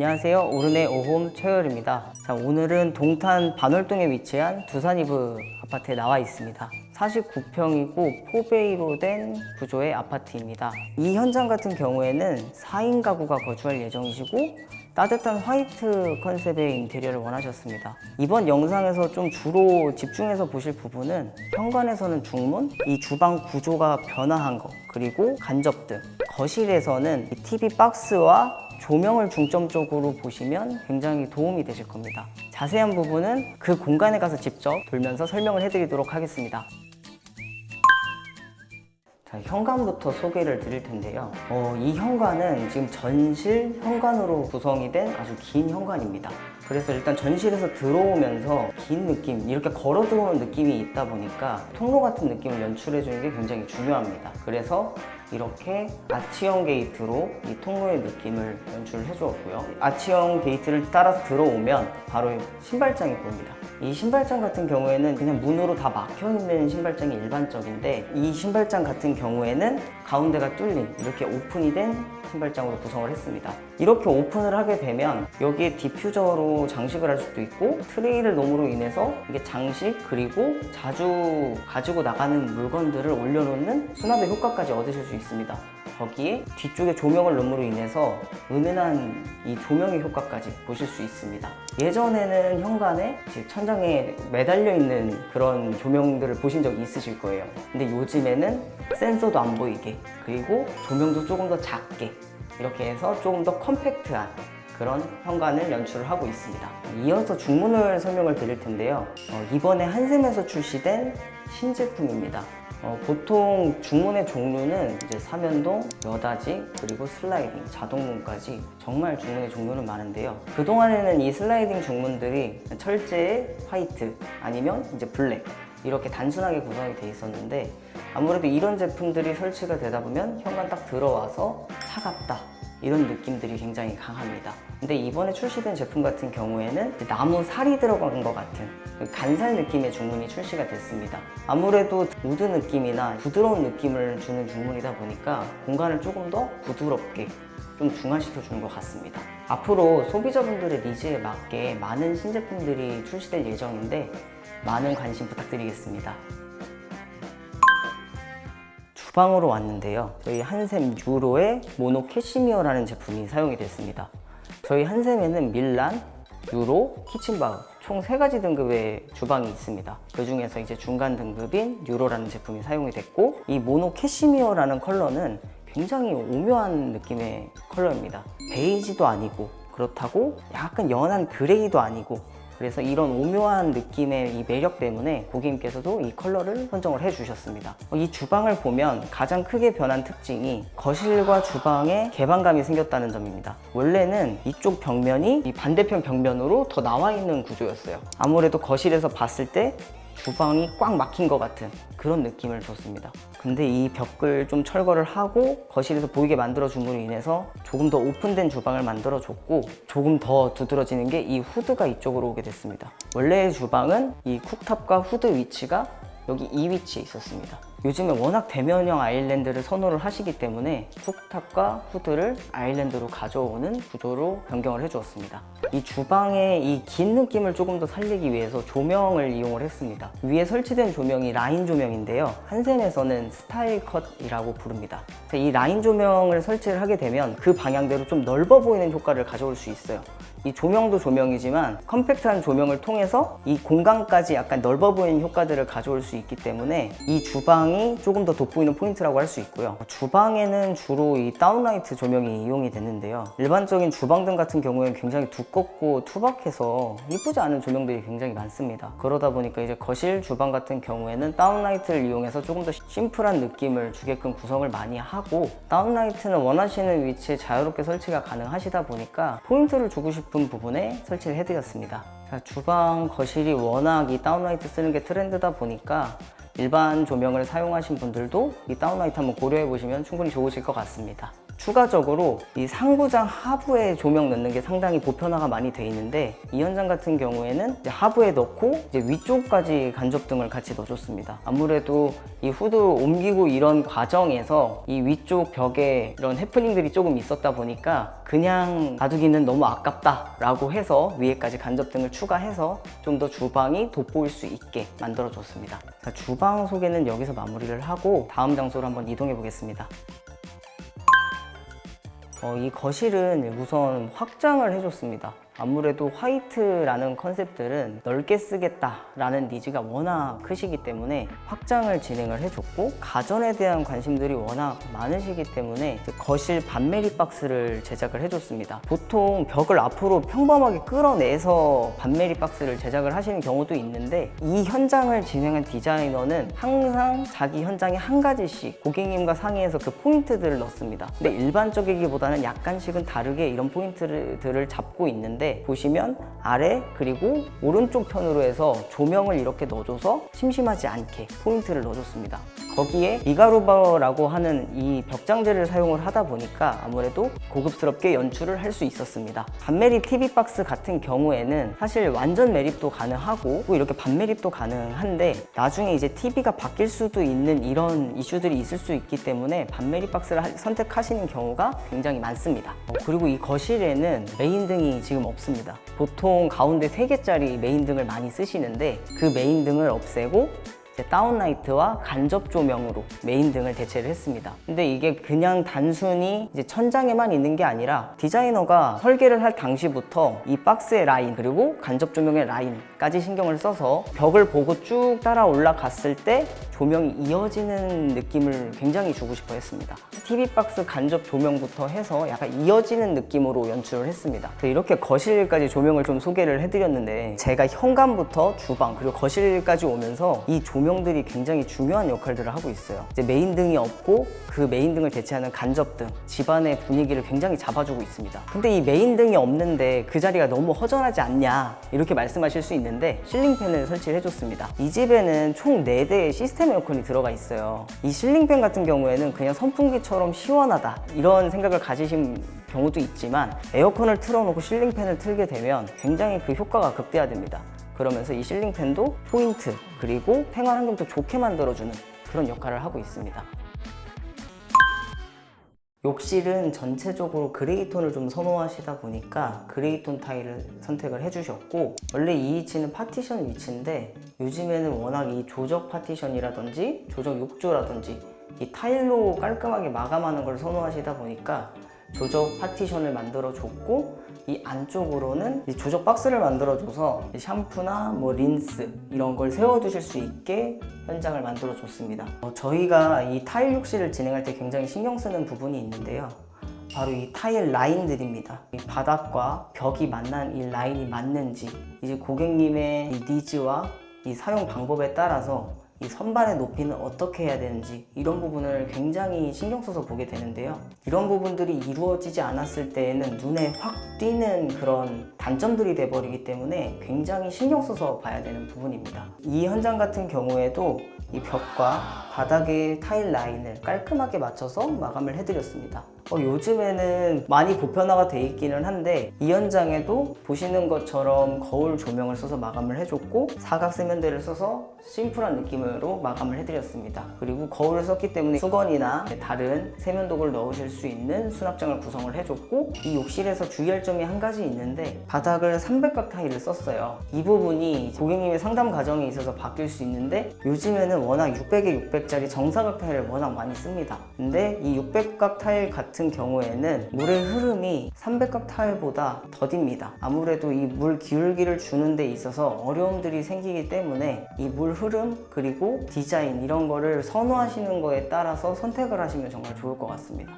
안녕하세요. 오른의 오홈 최열입니다. 자, 오늘은 동탄 반월동에 위치한 두산이브 아파트에 나와 있습니다. 49평이고 4베이로 된 구조의 아파트입니다. 이 현장 같은 경우에는 4인 가구가 거주할 예정이시고 따뜻한 화이트 컨셉의 인테리어를 원하셨습니다. 이번 영상에서 좀 주로 집중해서 보실 부분은 현관에서는 중문, 이 주방 구조가 변화한 거, 그리고 간접등, 거실에서는 이 TV 박스와 조명을 중점적으로 보시면 굉장히 도움이 되실 겁니다. 자세한 부분은 그 공간에 가서 직접 돌면서 설명을 해드리도록 하겠습니다. 자, 현관부터 소개를 드릴 텐데요. 이 현관은 지금 전실 현관으로 구성이 된 아주 긴 현관입니다. 그래서 일단 전실에서 들어오면서 긴 느낌, 이렇게 걸어 들어오는 느낌이 있다 보니까 통로 같은 느낌을 연출해 주는 게 굉장히 중요합니다. 그래서 이렇게 아치형 게이트로 이 통로의 느낌을 연출해 주었고요. 아치형 게이트를 따라서 들어오면 바로 신발장이 보입니다. 이 신발장 같은 경우에는 그냥 문으로 다 막혀 있는 신발장이 일반적인데, 이 신발장 같은 경우에는 가운데가 뚫린 이렇게 오픈이 된 신발장으로 구성을 했습니다. 이렇게 오픈을 하게 되면 여기에 디퓨저로 장식을 할 수도 있고, 트레이를 놓음으로 인해서 이게 장식 그리고 자주 가지고 나가는 물건들을 올려놓는 수납의 효과까지 얻으실 수 있습니다. 거기에 뒤쪽에 조명을 놓음으로 인해서 은은한 이 조명의 효과까지 보실 수 있습니다. 예전에는 현관에 천장에 매달려 있는 그런 조명들을 보신 적이 있으실 거예요. 근데 요즘에는 센서도 안 보이게, 그리고 조명도 조금 더 작게, 이렇게 해서 조금 더 컴팩트한 그런 현관을 연출을 하고 있습니다. 이어서 중문을 설명을 드릴 텐데요. 이번에 한샘에서 출시된 신제품입니다. 보통 중문의 종류는 이제 사면동, 여닫이, 그리고 슬라이딩, 자동문까지 정말 중문의 종류는 많은데요. 그동안에는 이 슬라이딩 중문들이 철제 화이트 아니면 이제 블랙, 이렇게 단순하게 구성이 돼 있었는데, 아무래도 이런 제품들이 설치가 되다 보면 현관 딱 들어와서 차갑다, 이런 느낌들이 굉장히 강합니다. 근데 이번에 출시된 제품 같은 경우에는 나무 살이 들어간 것 같은 간살 느낌의 중문이 출시가 됐습니다. 아무래도 우드 느낌이나 부드러운 느낌을 주는 중문이다 보니까 공간을 조금 더 부드럽게 좀 중화시켜 주는 것 같습니다. 앞으로 소비자분들의 니즈에 맞게 많은 신제품들이 출시될 예정인데 많은 관심 부탁드리겠습니다. 주방으로 왔는데요. 저희 한샘 유로의 모노 캐시미어라는 제품이 사용이 됐습니다. 저희 한샘에는 밀란, 유로, 키친바우 총 3가지 등급의 주방이 있습니다. 그 중에서 이제 중간 등급인 유로라는 제품이 사용이 됐고, 이 모노 캐시미어라는 컬러는 굉장히 오묘한 느낌의 컬러입니다. 베이지도 아니고, 그렇다고 약간 연한 그레이도 아니고, 그래서 이런 오묘한 느낌의 이 매력 때문에 고객님께서도 이 컬러를 선정을 해주셨습니다. 이 주방을 보면 가장 크게 변한 특징이 거실과 주방에 개방감이 생겼다는 점입니다. 원래는 이쪽 벽면이 이 반대편 벽면으로 더 나와 있는 구조였어요. 아무래도 거실에서 봤을 때 주방이 꽉 막힌 것 같은 그런 느낌을 줬습니다. 근데 이 벽을 좀 철거를 하고 거실에서 보이게 만들어줌으로 인해서 조금 더 오픈된 주방을 만들어줬고, 조금 더 두드러지는 게 이 후드가 이쪽으로 오게 됐습니다. 원래의 주방은 이 쿡탑과 후드 위치가 여기 이 위치에 있었습니다. 요즘에 워낙 대면형 아일랜드를 선호를 하시기 때문에 쿡탑과 후드를 아일랜드로 가져오는 구조로 변경을 해주었습니다. 이 주방의 이 긴 느낌을 조금 더 살리기 위해서 조명을 이용을 했습니다. 위에 설치된 조명이 라인 조명인데요. 한샘에서는 스타일 컷이라고 부릅니다. 이 라인 조명을 설치를 하게 되면 그 방향대로 좀 넓어 보이는 효과를 가져올 수 있어요. 이 조명도 조명이지만 컴팩트한 조명을 통해서 이 공간까지 약간 넓어 보이는 효과들을 가져올 수 있기 때문에 이 주방이 조금 더 돋보이는 포인트라고 할 수 있고요. 주방에는 주로 이 다운라이트 조명이 이용이 됐는데요. 일반적인 주방등 같은 경우에는 굉장히 두껍고 투박해서 이쁘지 않은 조명들이 굉장히 많습니다. 그러다 보니까 이제 거실, 주방 같은 경우에는 다운라이트를 이용해서 조금 더 심플한 느낌을 주게끔 구성을 많이 하고, 다운라이트는 원하시는 위치에 자유롭게 설치가 가능하시다 보니까 포인트를 주고 싶은 부분에 설치를 해드렸습니다. 자, 주방, 거실이 워낙 이 다운라이트 쓰는 게 트렌드다 보니까 일반 조명을 사용하신 분들도 이 다운라이트 한번 고려해 보시면 충분히 좋으실 것 같습니다. 추가적으로 이 상부장 하부에 조명 넣는 게 상당히 보편화가 많이 돼 있는데, 이 현장 같은 경우에는 이제 하부에 넣고 이제 위쪽까지 간접등을 같이 넣어줬습니다. 아무래도 이 후드 옮기고 이런 과정에서 이 위쪽 벽에 이런 해프닝들이 조금 있었다 보니까 그냥 놔두기는 너무 아깝다라고 해서 위에까지 간접등을 추가해서 좀 더 주방이 돋보일 수 있게 만들어줬습니다. 자, 주방 소개는 여기서 마무리를 하고 다음 장소로 한번 이동해 보겠습니다. 이 거실은 우선 확장을 해줬습니다. 아무래도 화이트라는 컨셉들은 넓게 쓰겠다라는 니즈가 워낙 크시기 때문에 확장을 진행을 해줬고, 가전에 대한 관심들이 워낙 많으시기 때문에 거실 반메리 박스를 제작을 해줬습니다. 보통 벽을 앞으로 평범하게 끌어내서 반메리 박스를 제작을 하시는 경우도 있는데, 이 현장을 진행한 디자이너는 항상 자기 현장에 한 가지씩 고객님과 상의해서 그 포인트들을 넣습니다. 근데 일반적이기보다는 약간씩은 다르게 이런 포인트들을 잡고 있는데, 보시면 아래 그리고 오른쪽 편으로 해서 조명을 이렇게 넣어줘서 심심하지 않게 포인트를 넣어줬습니다. 거기에 미가루버라고 하는 이 벽장재를 사용을 하다 보니까 아무래도 고급스럽게 연출을 할 수 있었습니다. 반매립 TV 박스 같은 경우에는 사실 완전 매립도 가능하고 이렇게 반매립도 가능한데, 나중에 이제 TV가 바뀔 수도 있는 이런 이슈들이 있을 수 있기 때문에 반매립 박스를 선택하시는 경우가 굉장히 많습니다. 그리고 이 거실에는 메인등이 지금 없습니다. 보통 가운데 3개짜리 메인등을 많이 쓰시는데, 그 메인등을 없애고 다운라이트와 간접 조명으로 메인등을 대체를 했습니다. 근데 이게 그냥 단순히 이제 천장에만 있는 게 아니라 디자이너가 설계를 할 당시부터 이 박스의 라인 그리고 간접 조명의 라인까지 신경을 써서 벽을 보고 쭉 따라 올라갔을 때 조명이 이어지는 느낌을 굉장히 주고 싶어 했습니다. TV 박스 간접 조명부터 해서 약간 이어지는 느낌으로 연출을 했습니다. 이렇게 거실까지 조명을 좀 소개를 해드렸는데, 제가 현관부터 주방 그리고 거실까지 오면서 이 조명들이 굉장히 중요한 역할들을 하고 있어요. 이제 메인등이 없고 그 메인등을 대체하는 간접등, 집안의 분위기를 굉장히 잡아주고 있습니다. 근데 이 메인등이 없는데 그 자리가 너무 허전하지 않냐, 이렇게 말씀하실 수 있는데, 실링팬을 설치를 해줬습니다. 이 집에는 총 4대의 시스템 에어컨이 들어가 있어요. 이 실링팬 같은 경우에는 그냥 선풍기처럼 시원하다 이런 생각을 가지신 경우도 있지만, 에어컨을 틀어놓고 실링팬을 틀게 되면 굉장히 그 효과가 극대화됩니다. 그러면서 이 실링팬도 포인트 그리고 생활 환경도 좋게 만들어주는 그런 역할을 하고 있습니다. 욕실은 전체적으로 그레이톤을 좀 선호하시다 보니까 그레이톤 타일을 선택을 해주셨고, 원래 이 위치는 파티션 위치인데 요즘에는 워낙 이 조적 파티션이라든지 조적 욕조라든지 이 타일로 깔끔하게 마감하는 걸 선호하시다 보니까 조적 파티션을 만들어 줬고, 이 안쪽으로는 이 조적 박스를 만들어 줘서 샴푸나 뭐 린스 이런 걸 세워 두실 수 있게 현장을 만들어 줬습니다. 저희가 이 타일 욕실을 진행할 때 굉장히 신경 쓰는 부분이 있는데요, 바로 이 타일 라인들입니다. 이 바닥과 벽이 만난 이 라인이 맞는지, 이제 고객님의 이 니즈와 이 사용 방법에 따라서 이 선반의 높이는 어떻게 해야 되는지, 이런 부분을 굉장히 신경 써서 보게 되는데요, 이런 부분들이 이루어지지 않았을 때에는 눈에 확 띄는 그런 단점들이 돼버리기 때문에 굉장히 신경 써서 봐야 되는 부분입니다. 이 현장 같은 경우에도 이 벽과 바닥의 타일 라인을 깔끔하게 맞춰서 마감을 해드렸습니다. 요즘에는 많이 보편화가 돼 있기는 한데, 이 현장에도 보시는 것처럼 거울 조명을 써서 마감을 해줬고, 사각 세면대를 써서 심플한 느낌으로 마감을 해드렸습니다. 그리고 거울을 썼기 때문에 수건이나 다른 세면도구를 넣으실 수 있는 수납장을 구성을 해줬고, 이 욕실에서 주의할 점이 한 가지 있는데, 바닥을 300각 타일을 썼어요. 이 부분이 고객님의 상담 과정에 있어서 바뀔 수 있는데, 요즘에는 워낙 600에 600짜리 정사각 타일을 워낙 많이 씁니다. 근데 이 600각 타일 같은 경우에는 물의 흐름이 300각 타일보다 더딥니다. 아무래도 이 물 기울기를 주는 데 있어서 어려움들이 생기기 때문에 이 물 흐름 그리고 디자인 이런 거를 선호하시는 거에 따라서 선택을 하시면 정말 좋을 것 같습니다.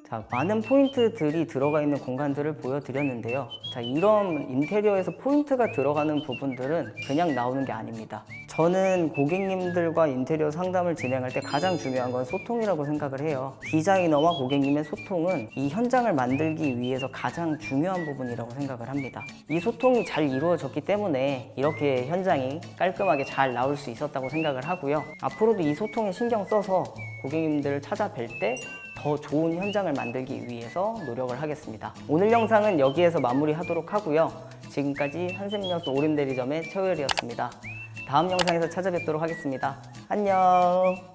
자, 자, 많은 포인트들이 들어가 있는 공간들을 보여드렸는데요. 자, 이런 인테리어에서 포인트가 들어가는 부분들은 그냥 나오는 게 아닙니다. 저는 고객님들과 인테리어 상담을 진행할 때 가장 중요한 건 소통이라고 생각을 해요. 디자이너와 고객님의 소통은 이 현장을 만들기 위해서 가장 중요한 부분이라고 생각을 합니다. 이 소통이 잘 이루어졌기 때문에 이렇게 현장이 깔끔하게 잘 나올 수 있었다고 생각을 하고요. 앞으로도 이 소통에 신경 써서 고객님들을 찾아뵐 때 더 좋은 현장을 만들기 위해서 노력을 하겠습니다. 오늘 영상은 여기에서 마무리하도록 하고요. 지금까지 한샘연수 오림대리점의 최우열이었습니다. 다음 영상에서 찾아뵙도록 하겠습니다. 안녕.